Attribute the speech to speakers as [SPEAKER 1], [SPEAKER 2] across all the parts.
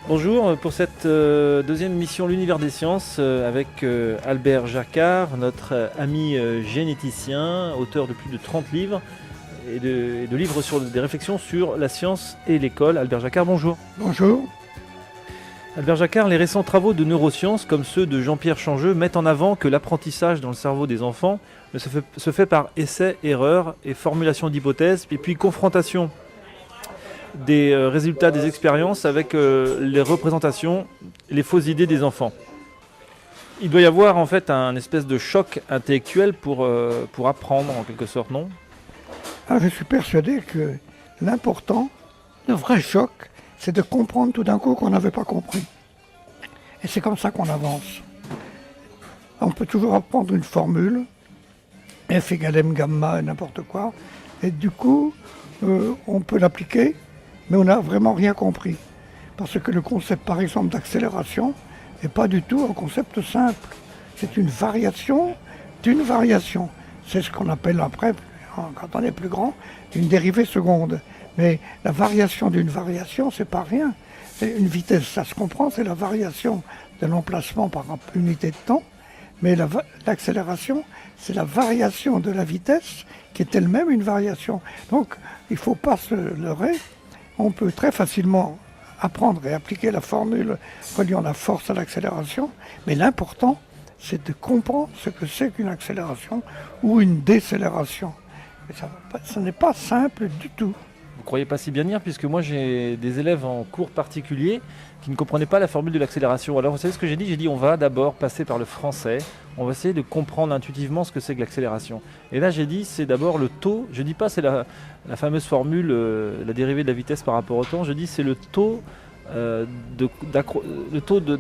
[SPEAKER 1] Bonjour, pour cette deuxième mission L'Univers des Sciences avec Albert Jacquard, notre ami généticien, auteur de plus de 30 livres et de livres sur des réflexions sur la science et l'école. Albert Jacquard, bonjour.
[SPEAKER 2] Bonjour.
[SPEAKER 1] Albert Jacquard, les récents travaux de neurosciences comme ceux de Jean-Pierre Changeux mettent en avant que l'apprentissage dans le cerveau des enfants se fait par essai, erreur et formulation d'hypothèses et puis confrontation des résultats des expériences avec les représentations, les fausses idées des enfants. Il doit y avoir en fait un espèce de choc intellectuel pour apprendre en quelque sorte, non ?
[SPEAKER 2] Je suis persuadé que l'important, le vrai choc, c'est de comprendre tout d'un coup qu'on n'avait pas compris. Et c'est comme ça qu'on avance. On peut toujours apprendre une formule, F égale M gamma, n'importe quoi, et du coup, on peut l'appliquer, mais on n'a vraiment rien compris. Parce que le concept, par exemple, d'accélération n'est pas du tout un concept simple. C'est une variation d'une variation. C'est ce qu'on appelle après, quand on est plus grand, une dérivée seconde. Mais la variation d'une variation, c'est pas rien. C'est une vitesse, ça se comprend, c'est la variation de l'emplacement par unité de temps. Mais l'accélération, c'est la variation de la vitesse qui est elle-même une variation. Donc, il ne faut pas se leurrer. On peut très facilement apprendre et appliquer la formule reliant la force à l'accélération, mais l'important, c'est de comprendre ce que c'est qu'une accélération ou une décélération. Et ça n'est pas simple du tout.
[SPEAKER 1] Vous ne croyez pas si bien dire, puisque moi j'ai des élèves en cours particulier qui ne comprenaient pas la formule de l'accélération. Alors vous savez ce que j'ai dit ? J'ai dit on va d'abord passer par le français, on va essayer de comprendre intuitivement ce que c'est que l'accélération. Et là j'ai dit c'est d'abord le taux, je ne dis pas c'est la fameuse formule, la dérivée de la vitesse par rapport au temps, je dis c'est le taux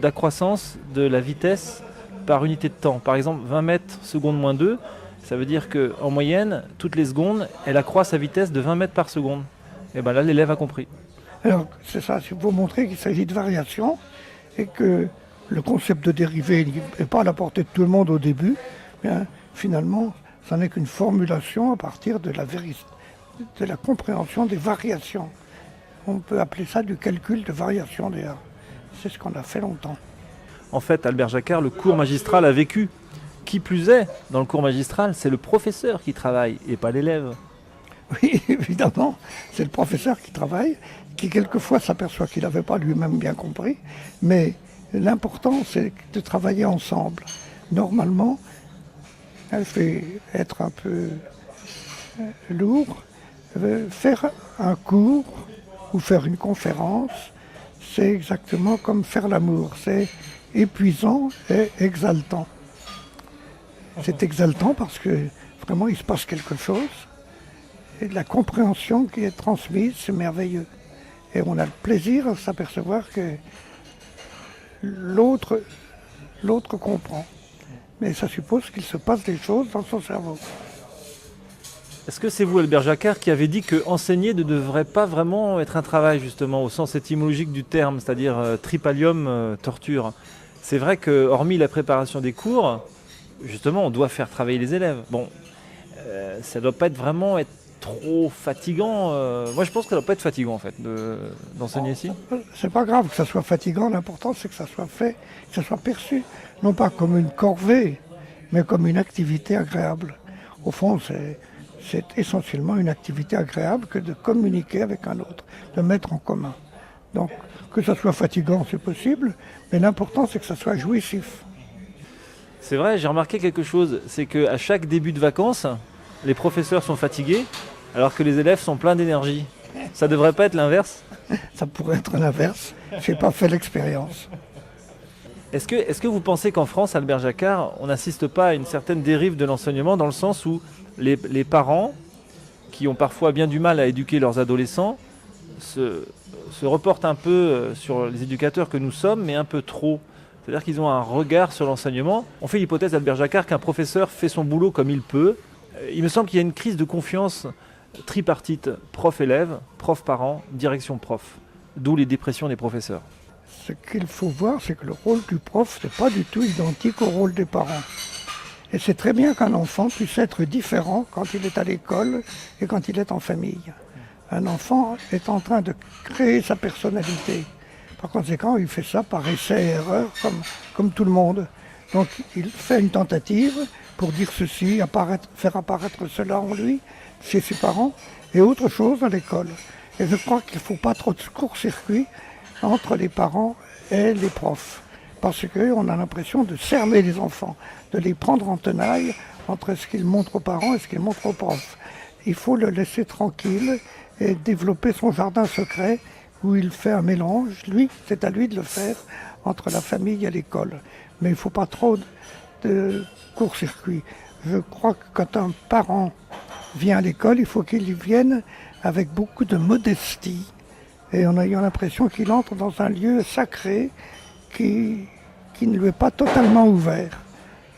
[SPEAKER 1] d'accroissance de la vitesse par unité de temps. Par exemple 20 mètres seconde moins 2, ça veut dire qu'en moyenne, toutes les secondes, elle accroît sa vitesse de 20 mètres par seconde. Et bien là, l'élève a compris.
[SPEAKER 2] Alors, c'est ça, c'est pour montrer qu'il s'agit de variation et que le concept de dérivée n'est pas à la portée de tout le monde au début. Bien, finalement, ça n'est qu'une formulation à partir de la compréhension des variations. On peut appeler ça du calcul de variation d'ailleurs. C'est ce qu'on a fait longtemps.
[SPEAKER 1] En fait, Albert Jacquard, le cours magistral a vécu. Qui plus est, dans le cours magistral, c'est le professeur qui travaille et pas l'élève.
[SPEAKER 2] Oui, évidemment, c'est le professeur qui travaille, qui quelquefois s'aperçoit qu'il n'avait pas lui-même bien compris, mais l'important c'est de travailler ensemble. Normalement, elle fait être un peu lourd, faire un cours ou faire une conférence, c'est exactement comme faire l'amour, c'est épuisant et exaltant. C'est exaltant parce que vraiment il se passe quelque chose. Et la compréhension qui est transmise, c'est merveilleux. Et on a le plaisir de s'apercevoir que l'autre comprend. Mais ça suppose qu'il se passe des choses dans son cerveau.
[SPEAKER 1] Est-ce que c'est vous, Albert Jacquard, qui avez dit que enseigner ne devrait pas vraiment être un travail, justement, au sens étymologique du terme, c'est-à-dire tripalium, torture. C'est vrai que, hormis la préparation des cours, justement, on doit faire travailler les élèves. Bon, ça ne doit pas vraiment être trop fatigant. Moi, je pense que ça ne doit pas être fatigant, en fait, d'enseigner ici.
[SPEAKER 2] C'est pas grave que ça soit fatigant. L'important, c'est que ça soit fait, que ça soit perçu. Non pas comme une corvée, mais comme une activité agréable. Au fond, c'est essentiellement une activité agréable que de communiquer avec un autre, de mettre en commun. Donc, que ça soit fatigant, c'est possible, mais l'important, c'est que ça soit jouissif.
[SPEAKER 1] C'est vrai, j'ai remarqué quelque chose, c'est qu'à chaque début de vacances, les professeurs sont fatigués, alors que les élèves sont pleins d'énergie. Ça devrait pas être l'inverse ?
[SPEAKER 2] Ça pourrait être l'inverse. Je n'ai pas fait l'expérience.
[SPEAKER 1] Est-ce que vous pensez qu'en France, Albert Jacquard, on n'assiste pas à une certaine dérive de l'enseignement, dans le sens où les parents, qui ont parfois bien du mal à éduquer leurs adolescents, se reportent un peu sur les éducateurs que nous sommes, mais un peu trop ? C'est-à-dire qu'ils ont un regard sur l'enseignement. On fait l'hypothèse d'Albert Jacquard qu'un professeur fait son boulot comme il peut. Il me semble qu'il y a une crise de confiance tripartite, prof-élève, prof-parent, direction-prof. D'où les dépressions des professeurs.
[SPEAKER 2] Ce qu'il faut voir, c'est que le rôle du prof n'est pas du tout identique au rôle des parents. Et c'est très bien qu'un enfant puisse être différent quand il est à l'école et quand il est en famille. Un enfant est en train de créer sa personnalité. Par conséquent, il fait ça par essai et erreur, comme tout le monde. Donc il fait une tentative pour dire ceci, faire apparaître cela en lui, chez ses parents, et autre chose à l'école. Et je crois qu'il ne faut pas trop de court-circuit entre les parents et les profs. Parce qu'on a l'impression de cerner les enfants, de les prendre en tenaille entre ce qu'ils montrent aux parents et ce qu'ils montrent aux profs. Il faut le laisser tranquille et développer son jardin secret où il fait un mélange. Lui, c'est à lui de le faire entre la famille et l'école. Mais il ne faut pas trop de court-circuit. Je crois que quand un parent vient à l'école, il faut qu'il y vienne avec beaucoup de modestie et en ayant l'impression qu'il entre dans un lieu sacré qui ne lui est pas totalement ouvert.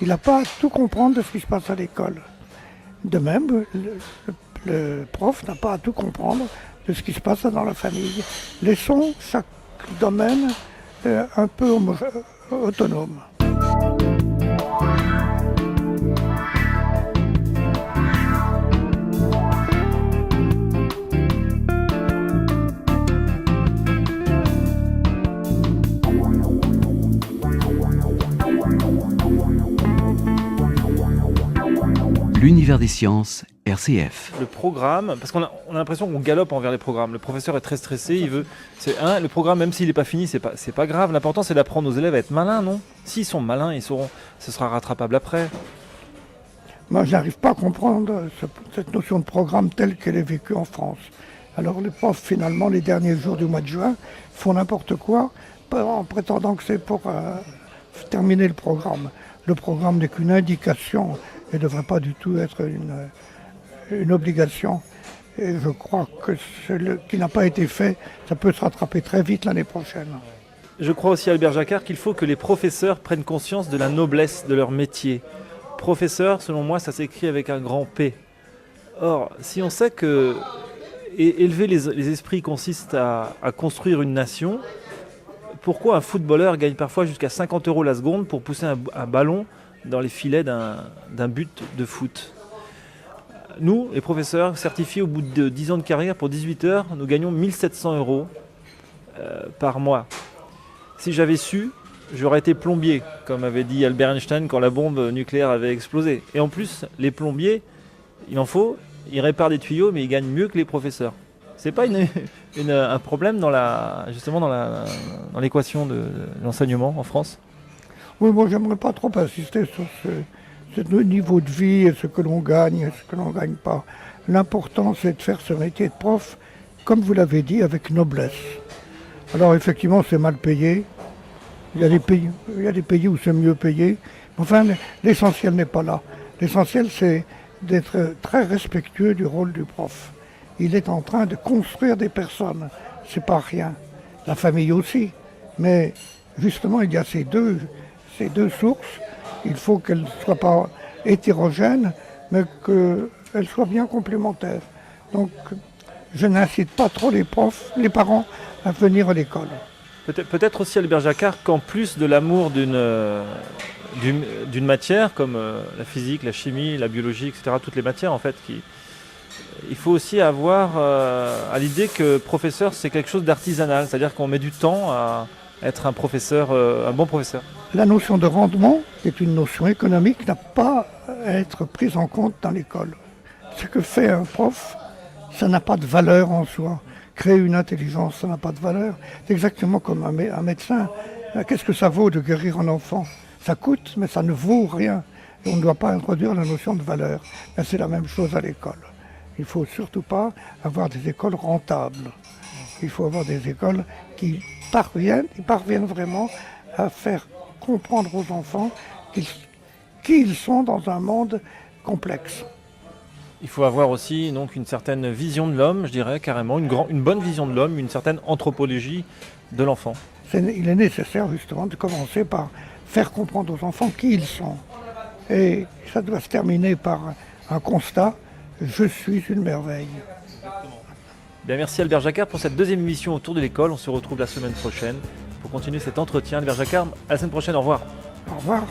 [SPEAKER 2] Il n'a pas à tout comprendre de ce qui se passe à l'école. De même, le prof n'a pas à tout comprendre de ce qui se passe dans la famille. Laissons chaque domaine un peu autonome.
[SPEAKER 3] L'univers des sciences, RCF.
[SPEAKER 1] Le programme, parce qu'on a l'impression qu'on galope envers les programmes. Le professeur est très stressé, il veut... le programme, même s'il n'est pas fini, c'est pas grave. L'important, c'est d'apprendre aux élèves à être malins, non? S'ils sont malins, ce sera rattrapable après.
[SPEAKER 2] Moi, je n'arrive pas à comprendre cette notion de programme telle qu'elle est vécue en France. Alors les profs, finalement, les derniers jours du mois de juin, font n'importe quoi en prétendant que c'est pour terminer le programme. Le programme n'est qu'une indication et ne devrait pas du tout être une obligation. Et je crois que ce qui n'a pas été fait, ça peut se rattraper très vite l'année prochaine.
[SPEAKER 1] Je crois aussi, Albert Jacquard, qu'il faut que les professeurs prennent conscience de la noblesse de leur métier. Professeur, selon moi, ça s'écrit avec un grand P. Or, si on sait que élever les esprits consiste à construire une nation, pourquoi un footballeur gagne parfois jusqu'à 50 € la seconde pour pousser un ballon dans les filets d'un but de foot? Nous, les professeurs certifiés au bout de 10 ans de carrière pour 18 heures, nous gagnons 1700 € par mois. Si j'avais su, j'aurais été plombier, comme avait dit Albert Einstein quand la bombe nucléaire avait explosé. Et en plus, les plombiers, il en faut, ils réparent des tuyaux, mais ils gagnent mieux que les professeurs. C'est pas un problème dans l'équation de l'enseignement en France?
[SPEAKER 2] Oui, moi j'aimerais pas trop insister sur ce niveau de vie et ce que l'on gagne et ce que l'on ne gagne pas. L'important c'est de faire ce métier de prof, comme vous l'avez dit, avec noblesse. Alors effectivement c'est mal payé, il y a des pays où c'est mieux payé, enfin l'essentiel n'est pas là. L'essentiel c'est d'être très respectueux du rôle du prof. Il est en train de construire des personnes, c'est pas rien. La famille aussi, mais justement il y a ces deux sources, il faut qu'elles ne soient pas hétérogènes, mais qu'elles soient bien complémentaires. Donc, je n'incite pas trop les profs, les parents à venir à l'école.
[SPEAKER 1] Peut-être aussi, Albert Jacquard, qu'en plus de l'amour d'une matière, comme la physique, la chimie, la biologie, etc., toutes les matières, en fait, il faut aussi avoir à l'idée que professeur, c'est quelque chose d'artisanal, c'est-à-dire qu'on met du temps à être un professeur, un bon professeur.
[SPEAKER 2] La notion de rendement, qui est une notion économique, n'a pas à être prise en compte dans l'école. Ce que fait un prof, ça n'a pas de valeur en soi. Créer une intelligence, ça n'a pas de valeur. C'est exactement comme un médecin. Qu'est-ce que ça vaut de guérir un enfant? Ça coûte, mais ça ne vaut rien. Et on ne doit pas introduire la notion de valeur. Mais c'est la même chose à l'école. Il ne faut surtout pas avoir des écoles rentables. Il faut avoir des écoles qui parviennent vraiment à faire comprendre aux enfants qui ils sont dans un monde complexe.
[SPEAKER 1] Il faut avoir aussi donc une certaine vision de l'homme, je dirais carrément, une bonne vision de l'homme, une certaine anthropologie de l'enfant.
[SPEAKER 2] Il est nécessaire justement de commencer par faire comprendre aux enfants qui ils sont. Et ça doit se terminer par un constat, je suis une merveille.
[SPEAKER 1] Bien, merci Albert Jacquard pour cette deuxième émission autour de l'école. On se retrouve la semaine prochaine pour continuer cet entretien. Albert Jacquard, à la semaine prochaine, au revoir.
[SPEAKER 2] Au revoir.